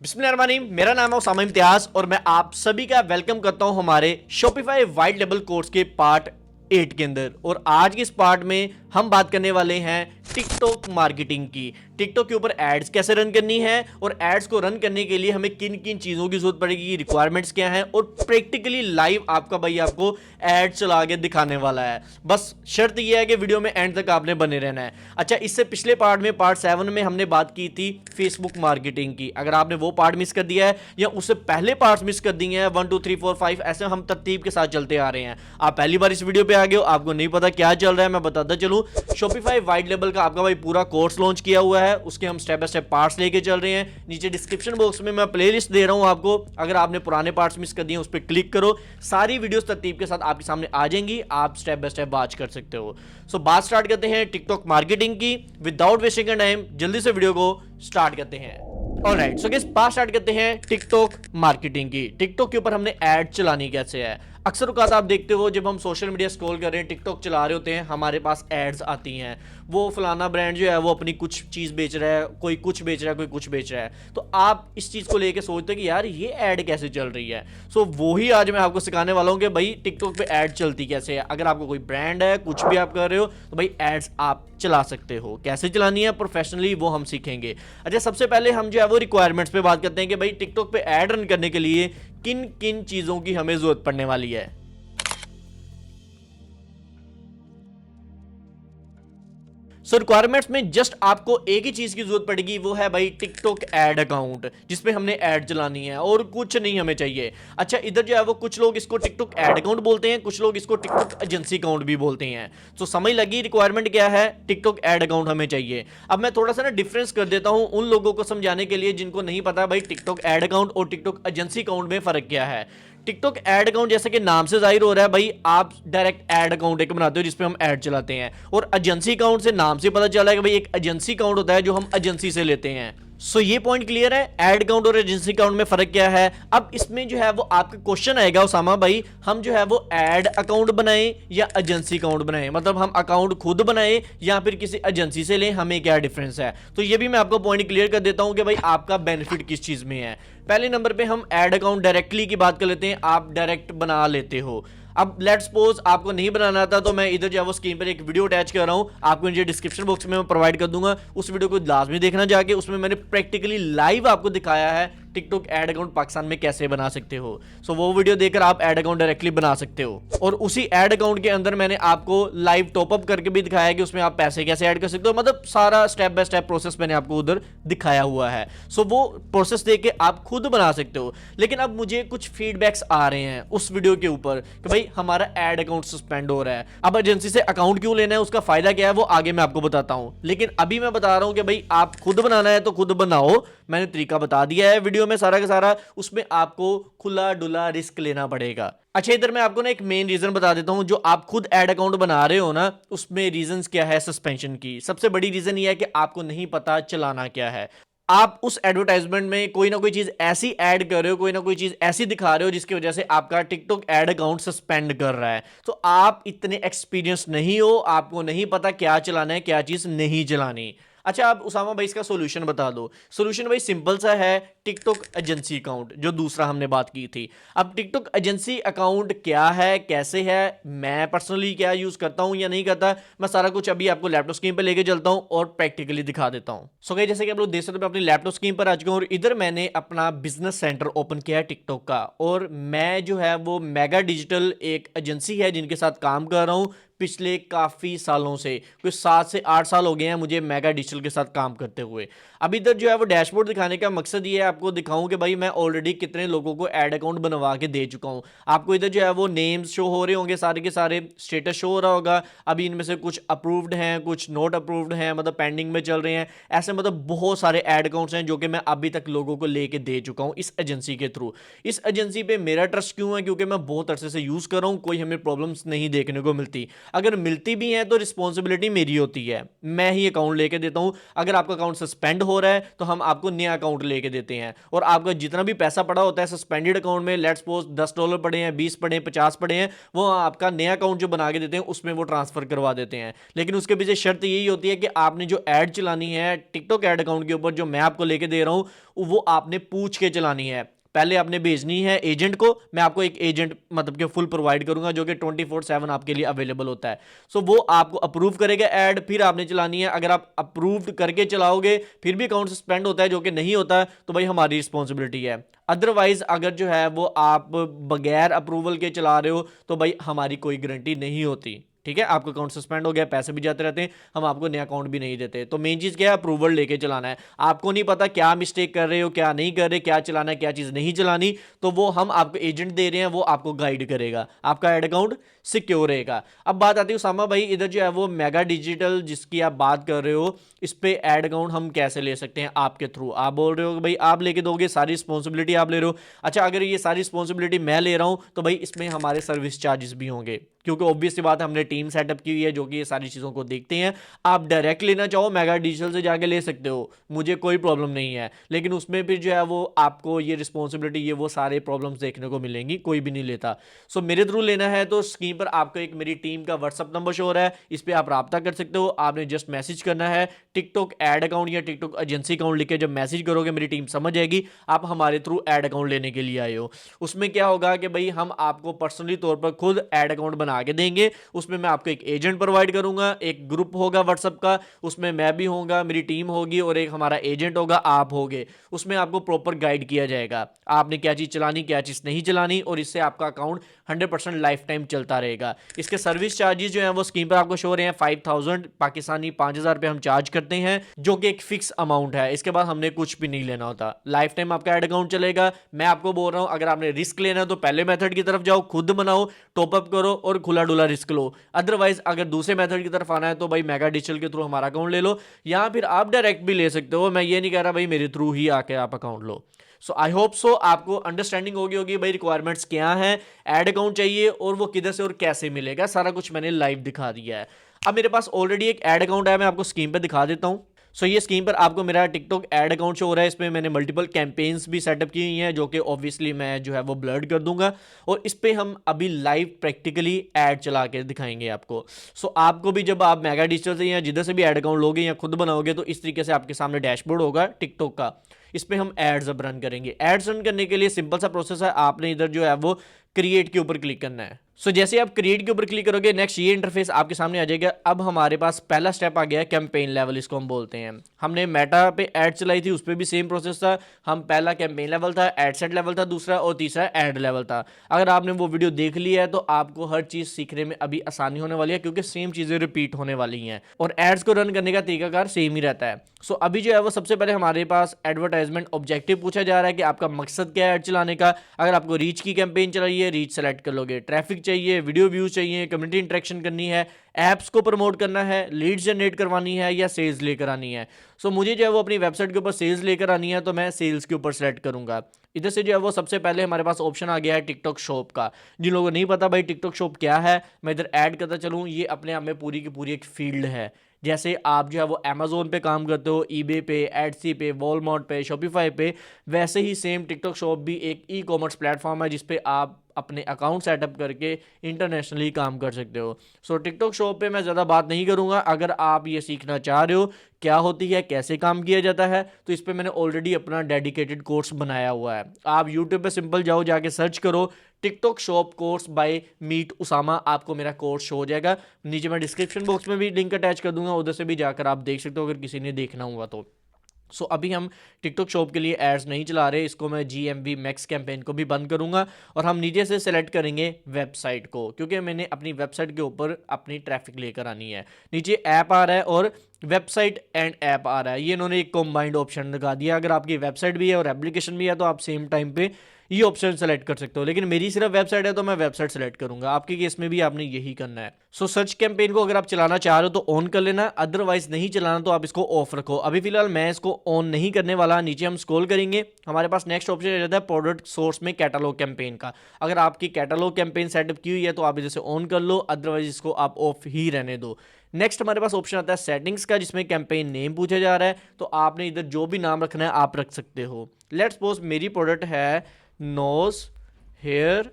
बिस्मिल्लाहिर्रहमानिर्रहीम। मेरा नाम है उसामा इम्तियाज और मैं आप सभी का वेलकम करता हूं हमारे शॉपिफाई वाइट लेबल कोर्स के पार्ट 8 के अंदर। और आज के इस पार्ट में हम बात करने वाले हैं टिकटॉक मार्केटिंग की। टिकटॉक के ऊपर एड्स कैसे रन करनी है और एड्स को रन करने के लिए हमें किन किन चीज़ों की जरूरत पड़ेगी, रिक्वायरमेंट्स क्या हैं, और प्रैक्टिकली लाइव आपका भाई आपको एड चला के दिखाने वाला है। बस शर्त यह है कि वीडियो में एंड तक आपने बने रहना है। अच्छा, इससे पिछले पार्ट में पार्ट 7 में हमने बात की थी फेसबुक मार्केटिंग की। अगर आपने वो पार्ट मिस कर दिया है या उससे पहले पार्ट्स मिस कर दिए हैं 1 2 3 4 5 ऐसे हम तरतीब के साथ चलते आ रहे हैं। आप पहली बार इस वीडियो पे आ गए हो, आपको नहीं पता क्या चल रहा है, मैं बताता चलूं। शॉपिफाई वाइट लेबल का आपका भाई पूरा कोर्स लॉन्च किया हुआ है, उसके हम स्टेप बाय स्टेप पार्ट्स लेके चल रहे हैं। नीचे डिस्क्रिप्शन बॉक्स में मैं प्लेलिस्ट दे रहा हूं आपको, अगर आपने पुराने पार्ट्स मिस कर दिए उस पर क्लिक करो, सारी वीडियोस तरतीब के साथ आपके सामने आ जाएंगी, आप स्टेप बाय स्टेप वॉच कर सकते हो। सो बात स्टार्ट करते हैं टिकटॉक मार्केटिंग की विदाउट वेस्टिंग टाइम। जल्दी से वीडियो को स्टार्ट करते हैं। ऑलराइट, सो गाइस बात स्टार्ट करते हैं टिकटॉक मार्केटिंग की। टिकटॉक के ऊपर हमने ऐड चलानी कैसे है। अक्सर औकात आप देखते हो जब हम सोशल मीडिया स्क्रॉल कर रहे हैं, टिकटॉक चला रहे होते हैं, हमारे पास एड्स आती हैं। वो फलाना ब्रांड जो है वो अपनी कुछ चीज़ बेच रहा है, कोई कुछ बेच रहा है, कोई कुछ बेच रहा है, तो आप इस चीज़ को लेके सोचते हैं कि यार ये ऐड कैसे चल रही है। सो वही आज मैं आपको सिखाने वाला हूँ कि भाई टिकटॉक पे ऐड चलती कैसे है। अगर आपको कोई ब्रांड है, कुछ भी आप कर रहे हो, तो भाई एड्स आप चला सकते हो। कैसे चलानी है प्रोफेशनली वो हम सीखेंगे। अच्छा, सबसे पहले हम जो है वो रिक्वायरमेंट्स पे बात करते हैं कि भाई टिकटॉक पे ऐड रन करने के लिए किन किन चीज़ों की हमें ज़रूरत पड़ने वाली है। सो रिक्वायरमेंट्स में जस्ट आपको एक ही चीज की जरूरत पड़ेगी, वो है भाई टिकटॉक एड अकाउंट, जिसपे हमने ऐड चलानी है और कुछ नहीं हमें चाहिए। अच्छा, इधर जो है वो कुछ लोग इसको टिकटॉक एड अकाउंट बोलते हैं, कुछ लोग इसको टिकटॉक एजेंसी अकाउंट भी बोलते हैं। तो समझ लगी रिक्वायरमेंट क्या है। टिकटॉक एड अकाउंट हमें चाहिए। अब मैं थोड़ा सा ना डिफरेंस कर देता हूं उन लोगों को समझाने के लिए जिनको नहीं पता भाई टिकटॉक एड अकाउंट और टिकटॉक एजेंसी अकाउंट में फर्क क्या है। टिकटॉक एड अकाउंट जैसे कि नाम से जाहिर हो रहा है भाई, आप डायरेक्ट एड अकाउंट एक बनाते हो जिसपे हम ऐड चलाते हैं। और एजेंसी अकाउंट से नाम से पता चला है कि भाई एक एजेंसी अकाउंट होता है जो हम एजेंसी से लेते हैं। सो ये पॉइंट क्लियर है, एड अकाउंट और एजेंसी अकाउंट में फर्क क्या है। अब इसमें जो है वो आपका क्वेश्चन आएगा उसामा भाई, हम जो है वो एड अकाउंट बनाएं या एजेंसी अकाउंट बनाएं, मतलब हम अकाउंट खुद बनाएं या फिर किसी एजेंसी से लें, हमें क्या डिफरेंस है। तो ये भी मैं आपको पॉइंट क्लियर कर देता हूं कि भाई आपका बेनिफिट किस चीज में है। पहले नंबर पे हम ऐड अकाउंट डायरेक्टली की बात कर लेते हैं। आप डायरेक्ट बना लेते हो। अब लेट्स सपोज आपको नहीं बनाना था, तो मैं इधर जो है वो स्क्रीन पर एक वीडियो अटैच कर रहा हूं, आपको नीचे डिस्क्रिप्शन बॉक्स में मैं प्रोवाइड कर दूंगा। उस वीडियो को लाजमी देखना जाके, उसमें मैंने प्रैक्टिकली लाइव आपको दिखाया है टिकटॉक एड अकाउंट पाकिस्तान में कैसे बना सकते हो। सो वो वीडियो देखकर आप एड अकाउंट डायरेक्टली बना सकते हो। और उसी एड अकाउंट के अंदर मैंने आपको लाइव टॉपअप करके भी दिखाया कि उसमें आप पैसे कैसे ऐड कर सकते हो, मतलब सारा स्टेप बाय स्टेप प्रोसेस मैंने आपको उधर दिखाया हुआ है। सो वो प्रोसेस देख के आप खुद बना सकते हो। लेकिन अब मुझे कुछ फीडबैक्स आ रहे हैं उस वीडियो के ऊपर कि भाई हमारा एड अकाउंट सस्पेंड हो रहा है। अब एजेंसी से अकाउंट क्यों लेना है, उसका फायदा क्या है, वो आगे मैं आपको बताता हूं। लेकिन अभी मैं बता रहा हूं कि भाई आप खुद बनाना है तो खुद बनाओ। मैंने तरीका बता दिया है वीडियो में सारा का सारा, उसमें आपको खुला डुला रिस्क लेना पड़ेगा। अच्छा, इधर मैं आपको ना एक मेन रीजन बता देता हूं। जो आप खुद ऐड अकाउंट बना रहे हो ना, उसमें रीजंस क्या है सस्पेंशन की। सबसे बड़ी रीजन ये है कि आपको नहीं पता चलाना क्या है। आप उस एडवर्टाइजमेंट में कोई ना कोई चीज ऐसी ऐड कर रहे हो, कोई ना कोई चीज ऐसी दिखा रहे हो जिसकी वजह से आपका टिकटॉक ऐड अकाउंट सस्पेंड कर रहा है। तो आप इतने एक्सपीरियंस नहीं हो, आपको नहीं पता क्या चलाना है क्या चीज नहीं चलानी। अच्छा, आप उसामा भाई इसका सोल्यूशन बता दो। सोल्यूशन भाई सिंपल सा है, टिकटॉक एजेंसी अकाउंट, जो दूसरा हमने बात की थी। अब टिकटॉक एजेंसी अकाउंट क्या है, कैसे है, मैं पर्सनली क्या यूज करता हूं या नहीं करता, मैं सारा कुछ अभी आपको लैपटॉप स्क्रीन पर लेके चलता हूं और प्रैक्टिकली दिखा देता हूं। सो गाइस, जैसे कि आप लोग देख सकते हो, मैं अपनी लैपटॉप स्क्रीन पर आ चुका हूं और इधर मैंने अपना बिजनेस सेंटर ओपन किया है टिकटॉक का। और मैं जो है वो मेगा डिजिटल एक एजेंसी है जिनके साथ काम कर रहा हूं पिछले काफ़ी सालों से। कुछ 7 से 8 साल हो गए हैं मुझे मेगा डिजिटल के साथ काम करते हुए। अब इधर जो है वो डैशबोर्ड दिखाने का मकसद ये है, आपको दिखाऊं कि भाई मैं ऑलरेडी कितने लोगों को ऐड अकाउंट बनवा के दे चुका हूं। आपको इधर जो है वो नेम्स शो हो रहे होंगे, सारे के सारे स्टेटस शो हो रहा होगा। अभी इनमें से कुछ अप्रूव्ड हैं, कुछ नॉट अप्रूव्ड हैं, मतलब पेंडिंग में चल रहे हैं। ऐसे मतलब बहुत सारे ऐड अकाउंट्स हैं जो कि मैं अभी तक लोगों को लेके दे चुका हूं इस एजेंसी के थ्रू। इस एजेंसी पे मेरा ट्रस्ट क्यों है, क्योंकि मैं बहुत अरसे से यूज़ कर रहा हूं, कोई हमें प्रॉब्लम्स नहीं देखने को मिलती। अगर मिलती भी है तो रिस्पॉन्सिबिलिटी मेरी होती है, मैं ही अकाउंट लेके देता हूं। अगर आपका अकाउंट सस्पेंड हो रहा है तो हम आपको नया अकाउंट लेके देते हैं, और आपका जितना भी पैसा पड़ा होता है सस्पेंडेड अकाउंट में, लेट्स सपोज $10 पड़े हैं, 20 पड़े हैं, 50 पड़े हैं, वो आपका नया अकाउंट जो बना के देते हैं उसमें वो ट्रांसफर करवा देते हैं। लेकिन उसके पीछे शर्त यही होती है कि आपने जो ऐड चलानी है टिकटॉक ऐड अकाउंट के ऊपर, जो मैं आपको लेके दे रहा हूं, वो आपने पूछ के चलानी है। पहले आपने भेजनी है एजेंट को, मैं आपको एक एजेंट मतलब कि फुल प्रोवाइड करूंगा जो कि 24/7 आपके लिए अवेलेबल होता है। सो वो आपको अप्रूव करेगा ऐड, फिर आपने चलानी है। अगर आप अप्रूव्ड करके चलाओगे फिर भी अकाउंट सस्पेंड होता है, जो कि नहीं होता, तो भाई हमारी रिस्पॉन्सिबिलिटी है। अदरवाइज अगर जो है वो आप बगैर अप्रूवल के चला रहे हो तो भाई हमारी कोई गारंटी नहीं होती। ठीक है, आपका अकाउंट सस्पेंड हो गया, पैसे भी जाते रहते हैं, हम आपको नया अकाउंट भी नहीं देते। तो मेन चीज क्या है, अप्रूवल लेके चलाना है। आपको नहीं पता क्या मिस्टेक कर रहे हो, क्या नहीं कर रहे, क्या चलाना है, क्या चीज नहीं चलानी, तो वो हम आपको एजेंट दे रहे हैं, वो आपको गाइड करेगा, आपका एड अकाउंट सिक्योर रहेगा। अब बात आती है उसामा भाई, इधर जो है वो मेगा डिजिटल जिसकी आप बात कर रहे हो, इस पे एड अकाउंट हम कैसे ले सकते हैं आपके थ्रू? आप बोल रहे हो कि भाई आप लेके दोगे, सारी रिस्पॉन्सिबिलिटी आप ले रहे हो। अच्छा, अगर ये सारी रिस्पॉन्सिबिलिटी मैं ले रहा हूं तो भाई इसमें हमारे सर्विस चार्जेस भी होंगे, क्योंकि ऑब्वियस सी बात है हमने टीम सेटअप की हुई है जो कि ये सारी चीज़ों को देखते हैं। आप डायरेक्ट लेना चाहो मेगा डिजिटल से जाके ले सकते हो, मुझे कोई प्रॉब्लम नहीं है, लेकिन उसमें फिर जो है वो आपको ये रिस्पॉन्सिबिलिटी, ये वो सारे प्रॉब्लम्स देखने को मिलेंगी, कोई भी नहीं लेता। सो मेरे थ्रू लेना है तो स्क्रीन पर आपको एक मेरी टीम का व्हाट्सअप नंबर शो हो रहा है, इस पर आप रब्ता कर सकते हो। आपने जस्ट मैसेज करना है टिकटॉक एड अकाउंट या टिकटॉक एजेंसी अकाउंट लिख के जब मैसेज करोगे मेरी टीम समझ जाएगी आप हमारे थ्रू एड अकाउंट लेने के लिए आए हो। उसमें क्या होगा कि भाई हम आपको पर्सनली तौर पर खुद एड अकाउंट बना के देंगे, उसमें मैं आपको एक एजेंट प्रोवाइड करूंगा, एक ग्रुप होगा व्हाट्सएप का, उसमें मैं भी होगा, मेरी टीम होगी और एक हमारा एजेंट होगा, आप होगे। उसमें आपको प्रॉपर गाइड किया जाएगा आपने क्या चीज़ चलानी, क्या चीज़ नहीं चलानी, और इससे आपका अकाउंट 100% लाइफ टाइम चलता रहेगा। इसके सर्विस चार्जेस जो है वो स्क्रीन पर आपको शो हो रहे हैं, 5000 पाकिस्तानी, 5000 रुपये हम चार्ज करते हैं, जो कि एक फिक्स अमाउंट है। इसके बाद हमने कुछ भी नहीं लेना होता, लाइफ टाइम आपका एड अकाउंट चलेगा। मैं आपको बोल रहा हूं अगर आपने रिस्क लेना है तो पहले मेथड की तरफ जाओ, खुद बनाओ, टॉपअप करो और खुला डुला रिस्क लो। अदरवाइज अगर दूसरे मेथड की तरफ आना है तो भाई मेगा डिजिटल के थ्रू हमारा अकाउंट ले लो, या फिर आप डायरेक्ट भी ले सकते हो। मैं ये नहीं कह रहा भाई मेरे थ्रू ही आके आप account low. So I hope so आपको अंडरस्टैंडिंग होगी भाई रिक्वायरमेंट्स क्या है, एड अकाउंट चाहिए और वो किधर से और कैसे मिलेगा, सारा कुछ मैंने लाइव दिखा दिया है। अब मेरे पास ऑलरेडी एक एड अकाउंट है, मैं आपको स्क्रीन पे दिखा देता हूं। सो ये स्क्रीन पर आपको मेरा टिकटॉक एड अकाउंट शो हो रहा है, इसमें मैंने मल्टीपल कैंपेन्स भी सेटअप की हुई हैं जो कि ऑब्वियसली मैं जो है वो ब्लर्ड कर दूंगा, और इस पे हम अभी लाइव प्रैक्टिकली एड चला के दिखाएंगे आपको। सो आपको भी जब आप मेगा डिजिटल से या जिधर से भी एड अकाउंट लोगे या खुद बनाओगे तो इस तरीके से आपके सामने डैशबोर्ड होगा टिकटॉक का, इस पे हम एड्स अब रन करेंगे। एड्स रन करने के लिए सिंपल सा प्रोसेस है, आपने इधर जो है वो क्रिएट के ऊपर क्लिक करना है। सो जैसे आप क्रिएट के ऊपर क्लिक करोगे नेक्स्ट ये इंटरफेस आपके सामने आ जाएगा। अब हमारे पास पहला स्टेप आ गया है कैंपेन लेवल, इसको हम बोलते हैं। हमने मेटा पे ऐड चलाई थी, उस पर भी सेम प्रोसेस था। हम पहला कैंपेन लेवल था, एड सेट लेवल था दूसरा, और तीसरा एड लेवल था। अगर आपने वो वीडियो देख लिया है तो आपको हर चीज़ सीखने में अभी आसानी होने वाली है, क्योंकि सेम चीज़ें रिपीट होने वाली हैं और एड्स को रन करने का तरीकाकार सेम ही रहता है। सो अभी जो है वो सबसे पहले हमारे पास एडवर्टाइजमेंट ऑब्जेक्टिव पूछा जा रहा है कि आपका मकसद क्या है ऐड चलाने का। अगर आपको रीच की कैंपेन चलाइए, रीच सेलेक्ट कर लोगे। ट्रैफिक चाहिए, वीडियो व्यूज चाहिए, कम्युनिटी इंटरेक्शन करनी है, ऐप्स को प्रमोट करना है, लीड्स जनरेट करवानी है, या सेल्स लेकर आनी है। सो मुझे जो है वो अपनी वेबसाइट के ऊपर सेल्स लेकर आनी है, तो मैं सेल्स के ऊपर सेलेक्ट करूंगा। इधर से जो है वो सबसे पहले हमारे पास ऑप्शन आ गया है टिकटॉक शॉप का। जिन लोगों को नहीं पता भाई टिकटॉक शॉप क्या है, मैं इधर ऐड करता चलूँ, ये अपने आप में पूरी की पूरी एक फील्ड है। जैसे आप जो है वो अमेजोन पे काम करते हो, ईबे पे, एडसी पे, वॉलमार्ट पे, शॉपिफाई पे, वैसे ही सेम टिकटॉक शॉप भी एक ई कॉमर्स प्लेटफॉर्म है जिसपे आप अपने अकाउंट सेटअप करके इंटरनेशनली काम कर सकते हो। सो टिकटॉक शॉप पे मैं ज़्यादा बात नहीं करूँगा। अगर आप ये सीखना चाह रहे हो क्या होती है, कैसे काम किया जाता है, तो इस पर मैंने ऑलरेडी अपना डेडिकेटेड कोर्स बनाया हुआ है। आप यूट्यूब पे सिंपल जाओ, जाके सर्च करो TikTok shop course by meet Usama, आपको मेरा कोर्स शो हो जाएगा। नीचे मैं डिस्क्रिप्शन बॉक्स में भी लिंक अटैच कर दूंगा, उधर से भी जाकर आप देख सकते हो अगर किसी ने देखना हुआ तो। सो अभी हम टिकटॉक शॉप के लिए एड्स नहीं चला रहे, इसको मैं GMV मैक्स कैंपेन को भी बंद करूंगा, और हम नीचे से सेलेक्ट करेंगे वेबसाइट को, क्योंकि मैंने अपनी वेबसाइट के ऊपर अपनी ट्रैफिक लेकर आनी है। नीचे ऐप आ रहा है और वेबसाइट एंड ऐप आ रहा है, ये इन्होंने एक कॉम्बाइंड ऑप्शन लगा दिया। अगर आपकी वेबसाइट भी है और एप्लीकेशन भी है तो आप सेम टाइम पे ये ऑप्शन सेलेक्ट कर सकते हो, लेकिन मेरी सिर्फ वेबसाइट है तो मैं वेबसाइट सेलेक्ट करूंगा। आपके केस में भी आपने यही करना है। सो सर्च कैंपेन को अगर आप चलाना चाह रहे हो तो ऑन कर लेना, अदरवाइज नहीं चलाना तो आप इसको ऑफ रखो। अभी फिलहाल मैं इसको ऑन नहीं करने वाला। नीचे हम स्क्रॉल करेंगे, हमारे पास नेक्स्ट ऑप्शन आ जाता है प्रोडक्ट सोर्स में कैटलॉग कैंपेन का। अगर आपकी कैटलॉग कैंपेन सेटअप की हुई है तो आप इसे ऑन कर लो, अदरवाइज इसको आप ऑफ ही रहने दो। नेक्स्ट हमारे पास ऑप्शन आता है सेटिंग्स का, जिसमें कैंपेन नेम पूछा जा रहा है, तो आपने इधर जो भी नाम रखना है आप रख सकते हो। लेट्स सपोज मेरी प्रोडक्ट है नोज हेयर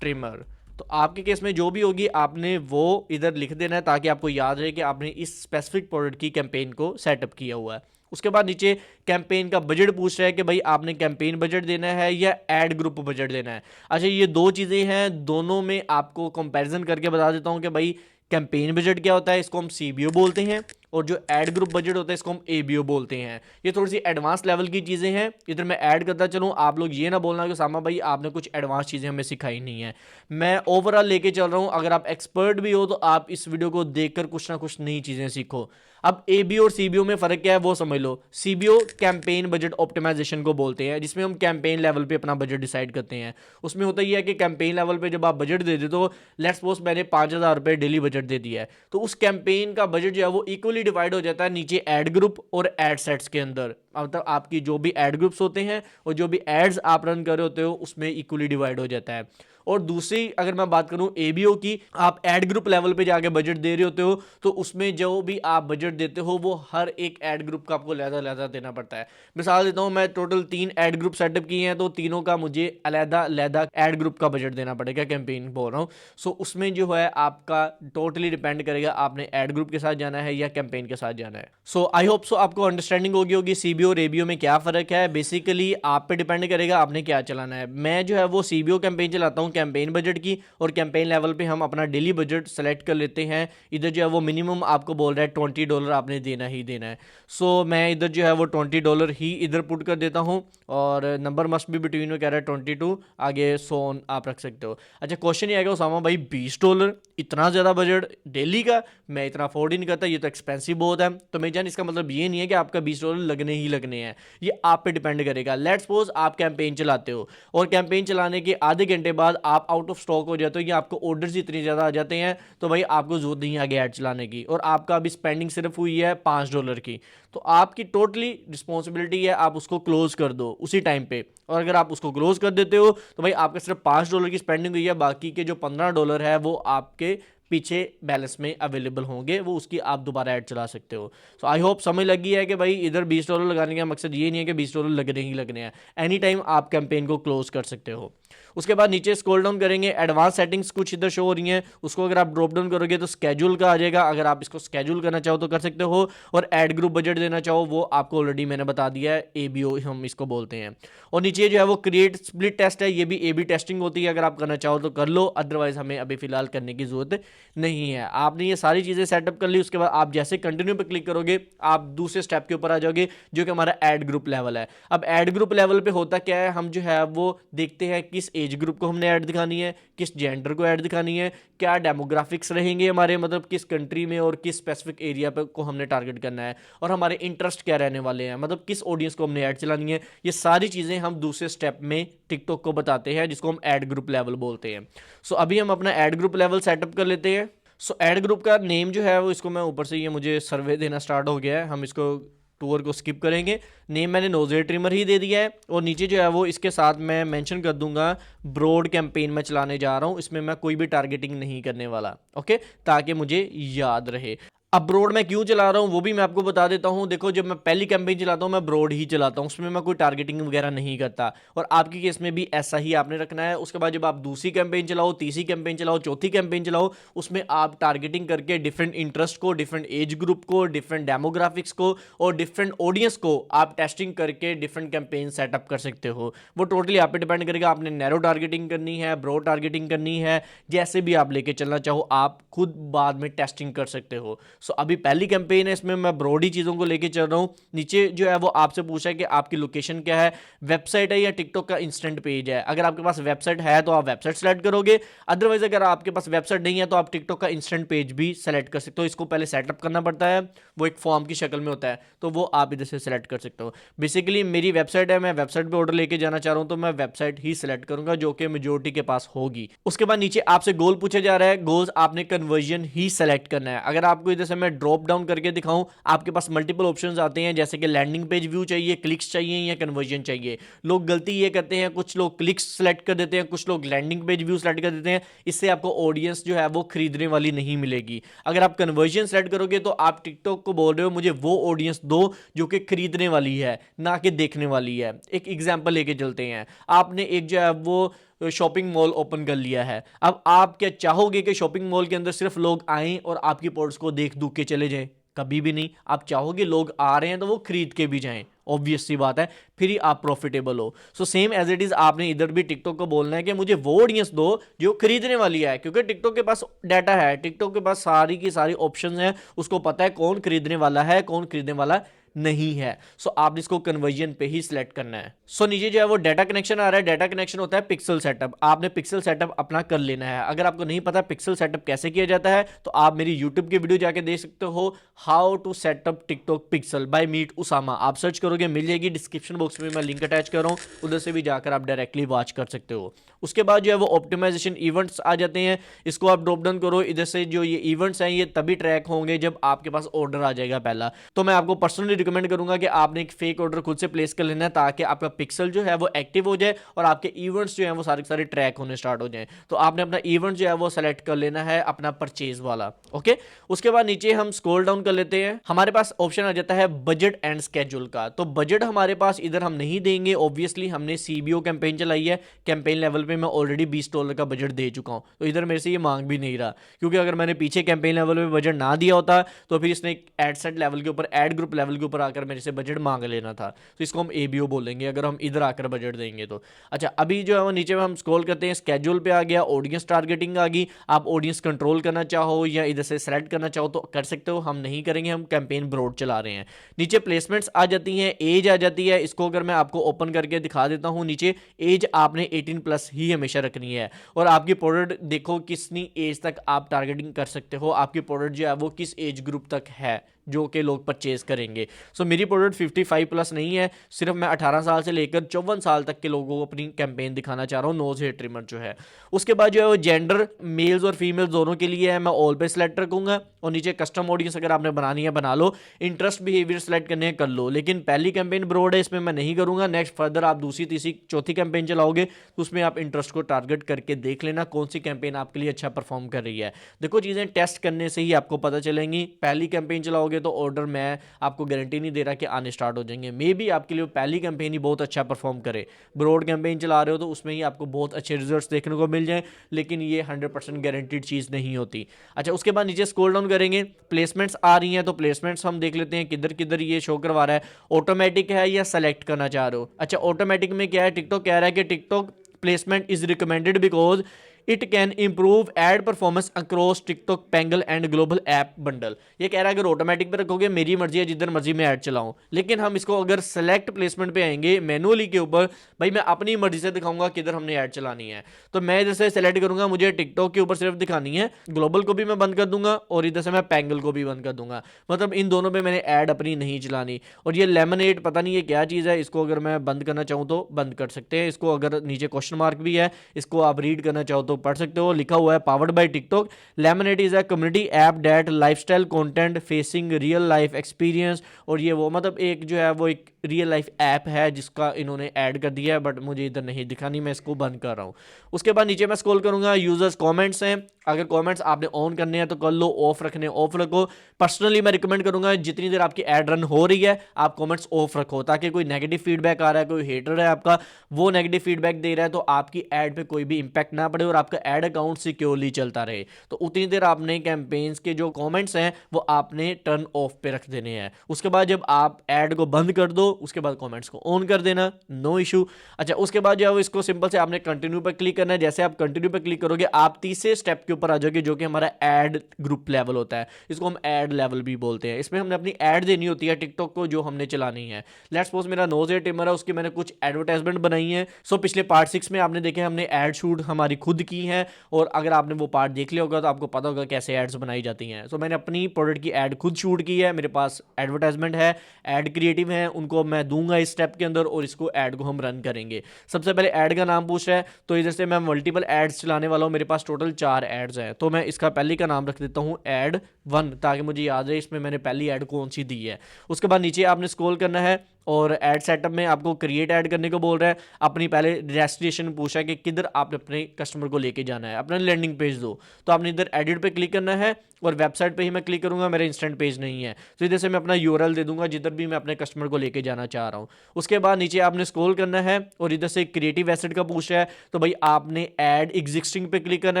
ट्रिमर, तो आपके केस में जो भी होगी आपने वो इधर लिख देना है ताकि आपको याद रहे कि आपने इस स्पेसिफिक प्रोडक्ट की कैंपेन को सेटअप किया हुआ है। उसके बाद नीचे कैंपेन का बजट पूछ रहा है कि भाई आपने कैंपेन बजट देना है या एड ग्रुप बजट देना है। अच्छा, ये दो चीज़ें हैं, दोनों में आपको कंपैरिजन करके बता देता हूँ कि भाई कैंपेन बजट क्या होता है, इसको हम सीबीओ बोलते हैं, और जो एड ग्रुप बजट होता है इसको हम एबीओ बोलते हैं। ये थोड़ी सी एडवांस लेवल की चीज़ें हैं, इधर मैं ऐड करता चलूँ, आप लोग ये ना बोलना कि सामा भाई आपने कुछ एडवांस चीज़ें हमें सिखाई नहीं है। मैं ओवरऑल लेके चल रहा हूँ, अगर आप एक्सपर्ट भी हो तो आप इस वीडियो को देखकर कुछ ना कुछ नई चीज़ें सीखो। अब एबीओ और सीबीओ में फ़र्क क्या है वो समझ लो। सीबीओ कैंपेन बजट ऑप्टिमाइजेशन को बोलते हैं, जिसमें हम कैंपेन लेवल पे अपना बजट डिसाइड करते हैं। उसमें होता ही है कि कैंपेन लेवल पे जब आप बजट दे देते हो, लेट्स सपोज मैंने 5,000 रुपये डेली बजट दे दिया है, तो उस कैंपेन का बजट जो है वो इक्वली डिवाइड हो जाता है नीचे एड ग्रुप और एड सेट्स के अंदर। मतलब आपकी जो भी एड ग्रुप्स होते हैं और जो भी एड्स आप रन कर रहे होते हो उसमें इक्वली डिवाइड हो जाता है। और दूसरी अगर मैं बात करूं एबीओ की, आप एड ग्रुप लेवल पे जाके बजट दे रहे होते हो तो उसमें जो भी आप बजट देते हो वो हर एक एड ग्रुप का आपको अलग देना पड़ता है। मिसाल देता हूं, मैं टोटल 3 एड ग्रुप सेटअप किए हैं तो तीनों का मुझे अलग एड ग्रुप का बजट देना पड़ेगा, कैंपेन बोल रहा हूं। सो उसमें जो है आपका टोटली डिपेंड करेगा आपने एड ग्रुप के साथ जाना है या कैंपेन के साथ जाना है। सो आई होप सो आपको अंडरस्टैंडिंग होगी सीबीओ और एबीओ में क्या फ़र्क है। बेसिकली आप पे डिपेंड करेगा आपने क्या चलाना है। मैं जो है वो सीबीओ कैंपेन चलाता हूँ कैंपेन बजट की, और कैंपेन लेवल पे हम अपना डेली बजट सेलेक्ट कर लेते हैं। इधर जो है वो मिनिमम आपको बोल रहा है $20 आपने देना ही देना है। सो मैं इधर जो है वो $20 ही इधर पुट कर देता हूँ, और नंबर मस्ट भी बिटवीन में कह रहा है 22, आगे 100 आप रख सकते हो। अच्छा, क्वेश्चन ये आएगा उसामा भाई $20 इतना ज़्यादा बजट डेली का, मैं इतना अफोर्ड ही नहीं करता, ये तो एक्सपेंसिव बहुत है। तो मैं जान इसका मतलब ये नहीं है कि आपका $20 लगने ही लगने हैं, ये आप पे डिपेंड करेगा। लेट्स सपोज आप कैंपेन चलाते हो और कैंपेन चलाने के आधे घंटे बाद आप आउट ऑफ स्टॉक हो जाते हो या आपको ऑर्डर्स इतने ज़्यादा आ जाते हैं तो भाई आपको जरूरत नहीं आगे ऐड चलाने की, और आपका अभी स्पेंडिंग सिर्फ हुई है $5 की, तो आपकी टोटली रिस्पॉन्सिबिलिटी है आप उसको क्लोज कर दो उसी टाइम पे। और अगर आप उसको क्लोज कर देते हो तो भाई आपका सिर्फ $5 की स्पेंडिंग हुई है, बाकी के जो $15 है वो आपके पीछे बैलेंस में अवेलेबल होंगे, वो उसकी आप दोबारा ऐड चला सकते हो। सो आई होप समझ लगी है कि भाई इधर $20 लगाने का मकसद ये नहीं है कि $20 लगने ही लगने हैं, एनी टाइम आप कैंपेन को क्लोज कर सकते हो। उसके बाद नीचे स्क्रॉल डाउन करेंगे, एडवांस सेटिंग्स कुछ इधर शो हो रही हैं, उसको अगर आप ड्रॉप डाउन करोगे तो स्केड्यूल का आ जाएगा, अगर आप इसको स्केड्यूल करना चाहो तो कर सकते हो, और एड ग्रुप बजट देना चाहो वो आपको ऑलरेडी मैंने बता दिया है, एबीओ हम इसको बोलते हैं। और नीचे जो है वो क्रिएट स्प्लिट टेस्ट है, ये भी एबी टेस्टिंग होती है, अगर आप करना चाहो तो कर लो, अदरवाइज हमें अभी फिलहाल करने की जरूरत नहीं है। आपने ये सारी चीज़ें सेटअप कर ली, उसके बाद आप जैसे कंटिन्यू पे क्लिक करोगे आप दूसरे स्टेप के ऊपर आ जाओगे जो कि हमारा एड ग्रुप लेवल है। अब एड ग्रुप लेवल पे होता क्या है, हम जो है वो देखते हैं किस एज ग्रुप को हमने ऐड दिखानी है, किस जेंडर को ऐड दिखानी है, क्या डेमोग्राफिक्स रहेंगे हमारे, मतलब किस कंट्री में और किस स्पेसिफिक एरिया पे को हमने टारगेट करना है, और हमारे इंटरेस्ट क्या रहने वाले हैं, मतलब किस ऑडियंस को हमने ऐड चलानी है। ये सारी चीज़ें हम दूसरे स्टेप में टिकटॉक को बताते हैं, जिसको हम एड ग्रुप लेवल बोलते हैं। सो अभी हम अपना एड ग्रुप लेवल सेटअप कर लेते हैं। सो एड ग्रुप का नेम जो है वो, इसको मैं ऊपर से ये मुझे सर्वे देना स्टार्ट हो गया है, हम इसको टूर को स्किप करेंगे। नेम मैंने नोज हेयर ट्रिमर ही दे दिया है, और नीचे जो है वो इसके साथ मैं मेंशन कर दूंगा ब्रॉड कैंपेन मैं चलाने जा रहा हूँ, इसमें मैं कोई भी टारगेटिंग नहीं करने वाला, ओके, ताकि मुझे याद रहे। अब ब्रॉड मैं क्यों चला रहा हूँ वो भी मैं आपको बता देता हूँ। देखो, जब मैं पहली कैंपेन चलाता हूँ मैं ब्रॉड ही चलाता हूँ, उसमें मैं कोई टारगेटिंग वगैरह नहीं करता, और आपके केस में भी ऐसा ही आपने रखना है। उसके बाद जब आप दूसरी कैंपेन चलाओ, तीसरी कैंपेन चलाओ, चौथी कैंपेन चलाओ, उसमें आप टारगेटिंग करके डिफरेंट इंटरेस्ट को, डिफरेंट एज ग्रुप को, डिफरेंट डेमोग्राफिक्स को और डिफरेंट ऑडियंस को आप टेस्टिंग करके डिफरेंट कैंपेन सेटअप कर सकते हो। वो टोटली आप पे डिपेंड करेगा, आपने नैरो टारगेटिंग करनी है, ब्रॉड टारगेटिंग करनी है, जैसे भी आप लेके चलना चाहो आप खुद बाद में टेस्टिंग कर सकते हो। सो अभी पहली कैंपेन है, इसमें मैं ब्रॉड ही चीज़ों को लेके चल रहा हूँ। नीचे जो है वो आपसे पूछा है कि आपकी लोकेशन क्या है, वेबसाइट है या टिकटॉक का इंस्टेंट पेज है। अगर आपके पास वेबसाइट है तो आप वेबसाइट सेलेक्ट करोगे, अदरवाइज अगर आपके पास वेबसाइट नहीं है तो आप टिकटॉक का इंस्टेंट पेज भी सेलेक्ट कर सकते हो। इसको पहले सेटअप करना पड़ता है, वो एक फॉर्म की शक्ल में होता है, तो वो आप इधर से सेलेक्ट कर सकते हो। बेसिकली मेरी वेबसाइट है, मैं वेबसाइट पे ऑर्डर लेके जाना चाह रहा हूँ तो मैं वेबसाइट ही सेलेक्ट करूंगा जो कि मेजोरिटी के पास होगी। उसके बाद नीचे आपसे गोल पूछा जा रहा है, गोल्स आपने कन्वर्जन ही सेलेक्ट करना है। अगर आपको इधर से मैं ड्रॉप डाउन करके दिखाऊं, आपके पास मल्टीपल ऑप्शंस आते हैं, जैसे कि लैंडिंग पेज व्यू चाहिए, क्लिक्स चाहिए या कन्वर्जन चाहिए। लोग गलती ये करते हैं, कुछ लोग क्लिक्स सेलेक्ट कर देते हैं, कुछ लोग लैंडिंग पेज व्यू सेलेक्ट कर देते हैं। इससे आपको ऑडियंस जो है वो खरीदने वाली नहीं मिलेगी। अगर आप कन्वर्जन सेलेक्ट करोगे तो आप टिकटॉक को बोल रहे हो मुझे वो ऑडियंस दो जो कि खरीदने वाली है, ना कि देखने वाली है। एक एग्जांपल लेके चलते हैं, आपने एक जो है वो शॉपिंग मॉल ओपन कर लिया है। अब आप क्या चाहोगे कि शॉपिंग मॉल के अंदर सिर्फ लोग आएं और आपकी प्रोडक्ट्स को देख दूख के चले जाएं? कभी भी नहीं। आप चाहोगे लोग आ रहे हैं तो वो खरीद के भी जाएं, ऑब्वियस सी बात है, फिर ही आप प्रॉफिटेबल हो। So same as it is आपने इधर भी टिकटॉक को बोलना है कि मुझे वो ऑडियंस दो जो खरीदने वाली है, क्योंकि टिकटॉक के पास डाटा है, टिकटॉक के पास सारी की सारी ऑप्शंस हैं, उसको पता है कौन खरीदने वाला है, कौन खरीदने वाला नहीं है। सो आप इसको कन्वर्जन पे ही सिलेक्ट करना है। सो नीचे जो है वो डाटा कनेक्शन आ रहा है, डाटा कनेक्शन होता है पिक्सल सेटअप। आपने पिक्सल सेटअप अपना कर लेना है। अगर आपको नहीं पता पिक्सल सेटअप कैसे किया जाता है तो आप मेरी यूट्यूब की वीडियो जाके देख सकते हो, how to setup TikTok pixel by meet Usama. आप सर्च करोगे मिल जाएगी, डिस्क्रिप्शन बॉक्स में मैं लिंक अटैच कर रहा हूँ, उधर से भी जाकर आप डायरेक्टली वॉच कर सकते हो। उसके बाद जो है वो ऑप्टिमाइजेशन इवेंट्स आ जाते हैं, इसको आप ड्रॉप डाउन करो। इधर से जो ये इवेंट्स हैं ये तभी ट्रैक होंगे जब आपके पास ऑर्डर आ जाएगा पहला। तो मैं आपको पर्सनली रिकमेंड करूंगा कि आपने एक फेक ऑर्डर खुद से प्लेस कर लेना है, ताकि आपका पिक्सल जो है वो एक्टिव हो जाए और आपके इवेंट्स जो है वो सारे सारे ट्रैक होने स्टार्ट हो जाए। तो आपने अपना इवेंट जो है वो सेलेक्ट कर लेना है, अपना परचेज वाला। ओके, उसके बाद नीचे हम स्क्रॉल डाउन कर लेते हैं, हमारे पास ऑप्शन आ जाता है बजट एंड स्केड्यूल का। तो बजट हमारे पास इधर हम नहीं देंगे, ऑब्वियसली हमने सीबीओ कैंपेन चलाई है, कैंपेन लेवल पे मैं ऑलरेडी $20 का बजट दे चुका हूं, तो इधर मेरे से ये मांग भी नहीं रहा। क्योंकि अगर मैंने पीछे कैंपेन लेवल पे बजट ना दिया होता तो फिर इसने एड सेट लेवल के ऊपर, एड ग्रुप लेवल के ऊपर आकर मेरे से बजट मांग लेना था। तो इसको हम एबीओ बोलेंगे अगर हम इधर आकर बजट देंगे तो। अच्छा, अभी जो है वो नीचे में हम स्क्रॉल करते हैं, स्केड्यूल पे आ गया, ऑडियंस टारगेटिंग आ गई। आप ऑडियंस कंट्रोल करना चाहो या इधर से सेलेक्ट करना चाहो तो कर सकते हो, हम नहीं करेंगे, हम कैंपेन ब्रॉड चला रहे हैं। नीचे प्लेसमेंट्स आ जाती हैं, एज आ जाती है। इसको अगर मैं आपको ओपन करके दिखा देता हूं, नीचे एज आपने 18+ ही हमेशा रखनी है। और आपकी प्रोडक्ट देखो कितनी एज तक आप टारगेटिंग कर सकते हो, आपकी प्रोडक्ट जो है वो किस एज ग्रुप तक है जो कि लोग परचेज करेंगे। सो मेरी प्रोडक्ट 55+ नहीं है, सिर्फ मैं 18 साल से लेकर 54 साल तक के लोगों को अपनी कैंपेन दिखाना चाह रहा हूँ, नोज हेयर ट्रिमर जो है। उसके बाद जो है वो जेंडर मेल्स और फीमेल्स दोनों के लिए है, मैं ऑल पे सिलेक्ट रखूंगा। और नीचे कस्टम ऑडियंस अगर आपने बनानी है बना लो, इंटरेस्ट बिहेवियर सेलेक्ट करने हैं कर लो, लेकिन पहली कैंपेन ब्रॉड है, इसमें मैं नहीं करूंगा। नेक्स्ट फर्दर आप दूसरी तीसरी चौथी कैंपेन चलाओगे तो उसमें आप इंटरेस्ट को टारगेट करके देख लेना कौन सी कैंपेन आपके लिए अच्छा परफॉर्म कर रही है। देखो चीज़ें टेस्ट करने से ही आपको पता चलेंगी। पहली कैंपेन चलाओगे तो ऑर्डर मैं आपको गारंटी नहीं दे रहा कि आने स्टार्ट हो जाएंगे, मे बी आपके लिए पहली कैंपेन ही बहुत अच्छा परफॉर्म करे। ब्रॉड कैंपेन चला रहे हो तो उसमें ही आपको बहुत अच्छे रिजल्ट्स देखने को मिल जाएं, लेकिन ये 100% गारंटीड चीज़ नहीं होती। अच्छा, उसके बाद नीचे स्क्रॉल डाउन करेंगे, प्लेसमेंट्स आ रही हैं, तो प्लेसमेंट्स हम देख लेते हैं किधर किधर ये शो करवा रहा है। ऑटोमेटिक है या सेलेक्ट करना चाह रहे हो? अच्छा, ऑटोमेटिक में क्या है, टिकटॉक कह रहा है कि TikTok placement is recommended because it can improve ad performance across TikTok Pangle and global app bundle. ये कह रहा है अगर ऑटोमेटिक पे रखोगे मेरी मर्जी है जिधर मर्जी मैं ऐड चलाऊं, लेकिन हम इसको अगर सेलेक्ट प्लेसमेंट पे आएंगे मैनुअली के ऊपर, भाई मैं अपनी मर्जी से दिखाऊंगा किधर हमने ऐड चलानी है। तो मैं जैसे सेलेक्ट करूंगा मुझे टिकटॉक के ऊपर सिर्फ दिखानी है, ग्लोबल को भी मैं बंद कर दूंगा और इधर से मैं पेंगल को भी बंद कर दूंगा, मतलब इन दोनों पे मैंने ऐड अपनी नहीं चलानी। और ये लेमनेड पता नहीं ये क्या चीज़ है, इसको अगर मैं बंद करना चाहूँ तो बंद कर सकते हैं। इसको अगर नीचे क्वेश्चन मार्क भी है, इसको आप रीड करना चाहो तो पढ़ सकते हो, लिखा हुआ है powered by TikTok. Lemonade is a community app that lifestyle content facing real life experience. और ये वो मतलब एक जो है वो एक रियल लाइफ ऐप है जिसका इन्होंने ऐड कर दिया है, बट मुझे इधर नहीं दिखानी, मैं इसको बंद कर रहा हूँ। उसके बाद नीचे मैं स्क्रॉल करूंगा, यूजर्स कमेंट्स हैं, अगर कमेंट्स आपने ऑन करने हैं तो कर लो, ऑफ रखने ऑफ रखो। पर्सनली मैं रिकमेंड करूंगा जितनी देर आपकी ऐड रन हो रही है आप कमेंट्स ऑफ रखो, ताकि कोई नेगेटिव फीडबैक आ रहा है, कोई हेटर है आपका वो नेगेटिव फीडबैक दे रहा है तो आपकी ऐड पे कोई भी इंपैक्ट ना पड़े और आपका एड अकाउंट सिक्योरली चलता रहे, तो उतनी देर आपने कैंपेन्स के जो कमेंट्स हैं वो आपने टर्न ऑफ पे रख देने हैं। उसके बाद जब आप ऐड को बंद कर दो, उसके बाद कमेंट्स को ऑन कर देना, नो इशू। अच्छा, उसके बाद जो है इसको सिंपल से आपने कंटिन्यू पर क्लिक करना है। जैसे आप कंटिन्यू पर क्लिक करोगे आप तीसरे स्टेप के ऊपर आ जाओगे, जो कि हमारा ऐड ग्रुप लेवल होता है। इसको हम ऐड लेवल भी बोलते हैं। इसमें हमने अपनी ऐड देनी होती है टिकटॉक को, जो हमने चलानी है। लेट्स सपोज मेरा नोज एयर टिमर है, उसकी मैंने कुछ एडवर्टाइजमेंट बनाई है। सो पिछले पार्ट 6 में आपने देखे हमने ऐड शूट हमारी खुद की है, और अगर आपने वो पार्ट देख लिया होगा तो आपको पता होगा कैसे एड्स बनाई जाती हैं। सो मैंने अपनी प्रोडक्ट की ऐड खुद शूट की है, मेरे पास एडवर्टाइजमेंट है, ऐड क्रिएटिव है, उनको मैं दूंगा इस स्टेप के अंदर, और इसको ऐड को हम रन करेंगे। सबसे पहले ऐड का नाम पूछ रहा है, तो इधर से मैं मल्टीपल एड्स चलाने वाला हूँ। मेरे पास टोटल 4 एड्स हैं, तो मैं इसका पहले का नाम रख देता हूँ ऐड 1, ताकि मुझे याद रहे इसमें मैंने पहली ऐड कौन सी दी है। उसके बाद नीचे आपने स्क्रॉल करना है, और ऐड सेटअप में आपको क्रिएट ऐड करने को बोल रहा है। अपनी पहले डेस्टिनेशन पूछा है कि किधर आप अपने कस्टमर को लेके जाना है, अपना लैंडिंग पेज दो, तो आपने इधर एडिट पे क्लिक करना है, और वेबसाइट पे ही मैं क्लिक करूंगा, मेरा इंस्टेंट पेज नहीं है, तो इधर से मैं अपना यूआरएल दे दूंगा जिधर भी मैं अपने कस्टमर को लेके जाना चाह रहा हूँ। उसके बाद नीचे आपने स्क्रॉल करना है, और इधर से क्रिएटिव एसेट का पूछ रहा है, तो भाई आपने ऐड एग्जिस्टिंग पे क्लिक करना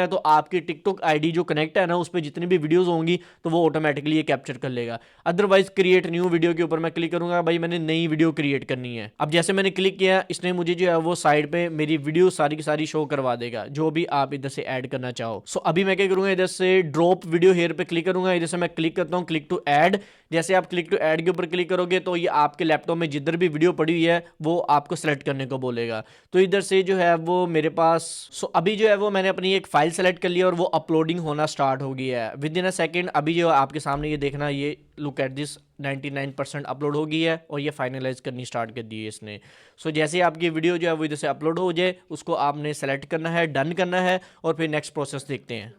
है। तो आपकी टिकटॉक आईडी जो कनेक्ट है ना, उस पर जितनी भी वीडियोस होंगी तो वो ऑटोमेटिकली ये कैप्चर कर लेगा। अदरवाइज क्रिएट न्यू वीडियो के ऊपर मैं क्लिक करूंगा, भाई मैंने नई वीडियो क्रिएट करनी है। अब जैसे मैंने क्लिक किया, इसने मुझे जो है वो साइड पे मेरी वीडियो सारी की सारी शो करवा देगा, जो भी आप इधर से ऐड करना चाहो। सो अभी मैं क्या करूंगा, इधर से ड्रॉप वीडियो हेयर पे क्लिक करूंगा। इधर से मैं क्लिक करता हूं क्लिक टू ऐड। जैसे आप क्लिक टू ऐड के ऊपर क्लिक करोगे तो ये आपके लैपटॉप में जिधर भी वीडियो पड़ी हुई है वो आपको सेलेक्ट करने को बोलेगा। तो इधर से जो है वो मेरे पास अभी जो है वो मैंने अपनी एक फाइल सेलेक्ट कर लिया, और वो अपलोडिंग होना स्टार्ट हो गया है विद इन अ सेकेंड। अभी जो आपके सामने ये देखना, ये लुक एट दिस 99% अपलोड हो गई है, और ये फाइनलाइज करनी स्टार्ट कर दी है इसने। जैसे ही आपकी वीडियो जो है वो इधर से अपलोड हो जाए, उसको आपने सेलेक्ट करना है, डन करना है, और फिर नेक्स्ट प्रोसेस देखते हैं।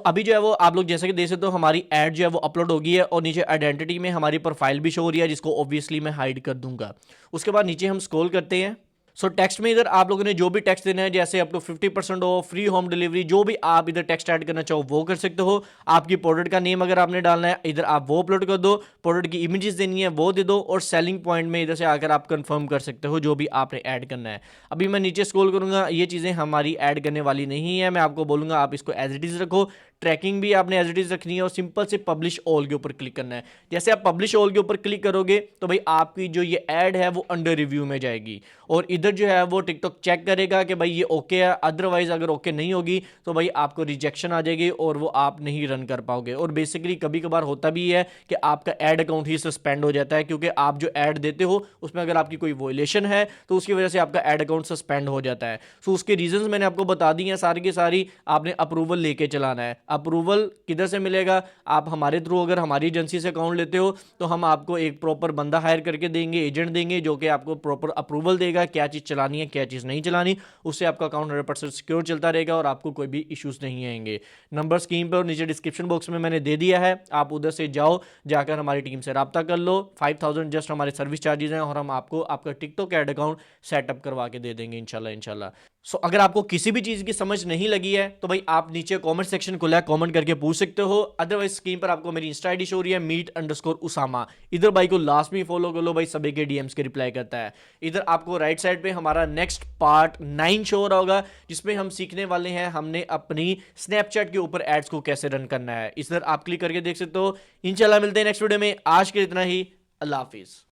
अभी जो है वो आप लोग जैसे कि देख सकते हो, हमारी ऐड जो है वो अपलोड हो गई है, और नीचे आइडेंटिटी में हमारी प्रोफाइल भी शो हो रही है, जिसको ऑब्वियसली मैं हाइड कर दूंगा। उसके बाद नीचे हम स्क्रॉल करते हैं। टेक्स्ट में इधर आप लोगों ने जो भी टेक्स्ट देना है, जैसे up to 50% off, free home delivery, जो भी आप इधर टेक्स्ट ऐड करना चाहो वो कर सकते हो। आपकी प्रोडक्ट का नेम अगर आपने डालना है इधर आप वो अपलोड कर दो, प्रोडक्ट की इमेजेस देनी है वो दे दो, और सेलिंग पॉइंट में इधर से आकर आप कंफर्म कर सकते हो जो भी आपने ऐड करना है। अभी मैं नीचे स्क्रॉल करूंगा, ये चीज़ें हमारी ऐड करने वाली नहीं है, मैं आपको बोलूंगा आप इसको एज इट इज रखो। ट्रैकिंग भी आपने एज इट इज रखनी है, और सिंपल से पब्लिश ऑल के ऊपर क्लिक करना है। जैसे आप पब्लिश ऑल के ऊपर क्लिक करोगे तो भाई आपकी जो ये ऐड है वो अंडर रिव्यू में जाएगी, और इधर जो है वो टिकटॉक चेक करेगा कि भाई ये ओके है। अदरवाइज अगर ओके नहीं होगी तो भाई आपको रिजेक्शन आ जाएगी, और वो आप नहीं रन कर पाओगे। और बेसिकली कभी कभार होता भी है कि आपका ऐड अकाउंट ही सस्पेंड हो जाता है, क्योंकि आप जो ऐड देते हो उसमें अगर आपकी कोई वोलेशन है तो उसकी वजह से आपका ऐड अकाउंट सस्पेंड हो जाता है। उसके रीजंस मैंने आपको बता दी हैं सारी की सारी। आपने अप्रूवल लेके चलाना है। अप्रूवल किधर से मिलेगा? आप हमारे थ्रू अगर हमारी एजेंसी से अकाउंट लेते हो तो हम आपको एक प्रॉपर बंदा हायर करके देंगे, एजेंट देंगे, जो कि आपको प्रॉपर अप्रूवल देगा क्या चीज़ चलानी है क्या चीज़ नहीं चलानी। उससे आपका अकाउंट 100% सिक्योर चलता रहेगा, और आपको कोई भी इश्यूज नहीं आएंगे। नंबर स्क्रीन पर और नीचे डिस्क्रिप्शन बॉक्स में मैंने दे दिया है, आप उधर से जाओ, जाकर हमारी टीम से रब्ता कर लो। 5000 जस्ट हमारे सर्विस चार्जेस हैं, और हम आपको आपका टिकटॉक ऐड अकाउंट सेटअप करवा के दे देंगे इंशाल्लाह। अगर आपको किसी भी चीज़ की समझ नहीं लगी है तो भाई आप नीचे कमेंट सेक्शन खुला है, कमेंट करके पूछ सकते हो। अदरवाइज स्क्रीन पर आपको मेरी इंस्टा आईडी शो हो रही है meet_usama। इधर भाई को लास्ट में फॉलो कर लो, भाई सभी के डीएम्स के रिप्लाई करता है। इधर आपको राइट साइड पे हमारा नेक्स्ट पार्ट 9 शो हो रहा होगा, जिसमें हम सीखने वाले हैं हमने अपनी स्नैपचैट के ऊपर एड्स को कैसे रन करना है। इधर आप क्लिक करके देख सकते हो। इंशाल्लाह मिलते हैं नेक्स्ट वीडियो में। आज के इतना ही, अल्लाह हाफिज।